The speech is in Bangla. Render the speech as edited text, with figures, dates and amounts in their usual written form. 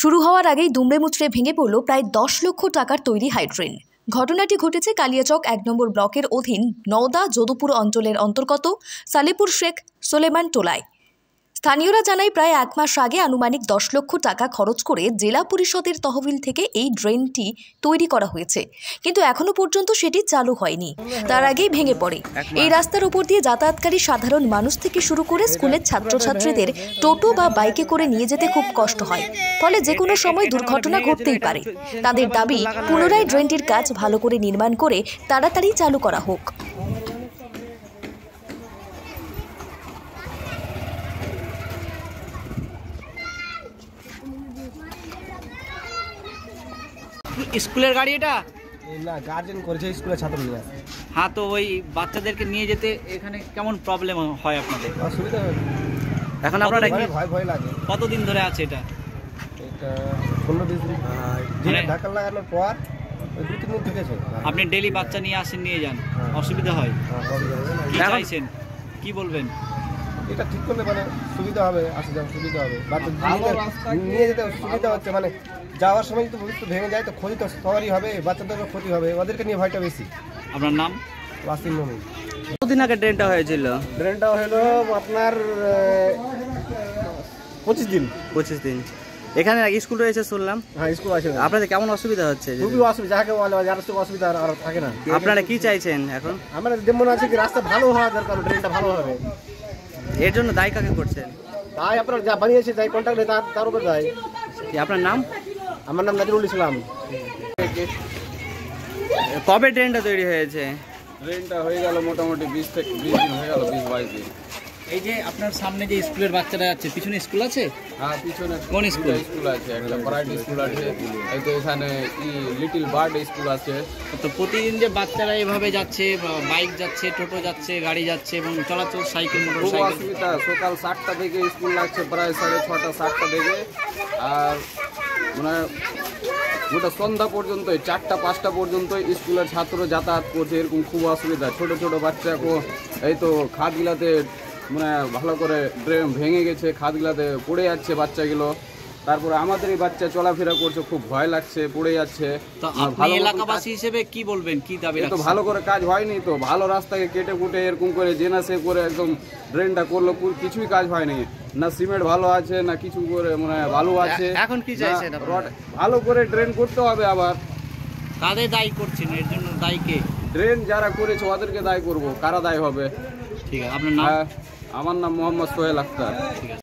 শুরু হওয়ার আগেই দুমড়ে মুচড়ে ভেঙে পড়ল প্রায় 10 লক্ষ টাকার তৈরি হাইড্রেন। ঘটনাটি ঘটেছে কালিয়াচক 1 নম্বর ব্লকের অধীন নওদা যদুপুর অঞ্চলের অন্তর্গত সালেপুর শেখ সোলেমান টোলায়। স্থানীয়রা জানায় প্রায় 1 মাস আগে আনুমানিক 10 লক্ষ টাকা খরচ করে জেলা পরিষদের তহবিল থেকে এই ড্রেনটি তৈরি করা হয়েছে, কিন্তু এখনো পর্যন্ত সেটি চালু হয়নি। তার আগেই ভেঙে পড়ে। এই রাস্তার উপর দিয়ে যাতায়াতকারী সাধারণ মানুষ থেকে শুরু করে স্কুলের ছাত্রছাত্রীদের টোটো বা বাইকে করে নিয়ে যেতে খুব কষ্ট হয়, ফলে যে কোনো সময় দুর্ঘটনা ঘটতেই পারে। তাদের দাবি পুনরায় ড্রেনটির কাজ ভালো করে নির্মাণ করে তাড়াতাড়ি চালু করা হোক। স্কুলের গাড়ি এটা না, গার্জেন করেছে, স্কুলের ছাত্র নিয়ে আসে। হ্যাঁ, তো ওই বাচ্চাদেরকে নিয়ে যেতে এখানে কেমন প্রবলেম হয় আপনাদের? অসুবিধা হয়। এখন আপনারা কি ভয় লাগে? কতদিন ধরে আছে এটা? এটা 15-20 দিন যে ঢাকা লাগানোর পর 2-3 দিন থেকেছে। আপনি ডেইলি বাচ্চা নিয়ে আসেন, নিয়ে যান, অসুবিধা হয়? কি চাইছেন, কি বলবেন? এটা ঠিক করলে মানে সুবিধা হবে, আসে যাওয়ার সুবিধা হবে, বাচ্চা নিয়ে যেতে সুবিধা হচ্ছে। মানে যাওয়ার সময় যদি ভবিষ্যৎ ভেঙে যায় তো ক্ষতি তো সবারই হবে, বাচ্চাদেরও ক্ষতি হবে, ওদেরকে নিয়ে ভয়টা বেশি। আপনার নাম? ওয়াসিম মমিন। কতদিন আগে ড্রেনটা হয়েছিল? ড্রেনটা হলো আপনার 25 দিন। এখানে স্কুল রয়েছে শুনলাম। হ্যাঁ, স্কুল আছে। আপনাদের কেমন অসুবিধা হচ্ছে? খুবই অসুবিধা, যাকে বলে যার তো অসুবিধা আর থাকে না। আপনারা কি চাইছেন এখন? আমার যেমন আছে কি রাস্তা ভালো হওয়া দরকার, ড্রেনটা ভালো হবে। এর জন্য দায় কাকে করছেন? তাই আপনার যা বানিয়েছে, যাই কন্ট্রাক্ট তার উপর দায়। আপনার নাম? আমার নাম নাজিরুল ইসলাম। কবে ড্রেনটা তৈরি হয়েছে? ট্রেনটা হয়ে গেল মোটামুটি 20 দিন হয়ে গেল, 20-22 দিন। এই যে আপনার সামনে যে স্কুলের বাচ্চারা যাচ্ছে, পিছনে স্কুল আছে? হ্যাঁ, পিছনে কোন স্কুল? স্কুল আছে, একটা প্রাইভেট স্কুল আছে, এই তো এখানে লিটল বার্ড স্কুল আছে। তো প্রতিদিন যে বাচ্চারা এভাবে যাচ্ছে, বাইক যাচ্ছে, টোটো যাচ্ছে, গাড়ি যাচ্ছে এবং চলাচল সাইকেল, খুব মোটরসাইকেল। অসুবিধা। সকাল 7টা থেকে স্কুল লাগছে, প্রায় 6:30 7টা থেকে, আর মানে গোটা সন্ধ্যা পর্যন্ত 4টা-5টা পর্যন্ত স্কুলের ছাত্র যাতায়াত করছে। এরকম খুব অসুবিধা। ছোট ছোট বাচ্চা এই তো খাদগুলাতে মানে ভালো করে ড্রেন ভেঙে গেছে, খাদগুলাতে পড়ে যাচ্ছে বাচ্চাগুলো। তারপরে আমাদের এই বাচ্চা চলাফেরা করছে, খুব ভয় লাগছে, পড়ে যাচ্ছে। তো আপনি এলাকাবাসী হিসেবে কি বলবেন, কি দাবি রাখছেন? তো ভালো করে কাজ হয়নি, তো ভালো রাস্তাকে কেটে কুটে এরকম করে জেনাসে করে একদম ড্রেনটা করলো, কিছুই কাজ হয়নি। না সিমেন্ট ভালো আছে, না কিছু করে মানে ভালো আছে। এখন কি চাইছেন? ভালো করে ড্রেন করতে হবে। আবার কাদের দায়ী করছেন? এর জন্য দায়ী কে? ড্রেন যারা করেছে ওদেরকে দায়ী করব, কারা দায়ী হবে? ঠিক আছে, আপনার নাম? আমার নাম মোহাম্মদ সোহেল আক্তার। ঠিক আছে।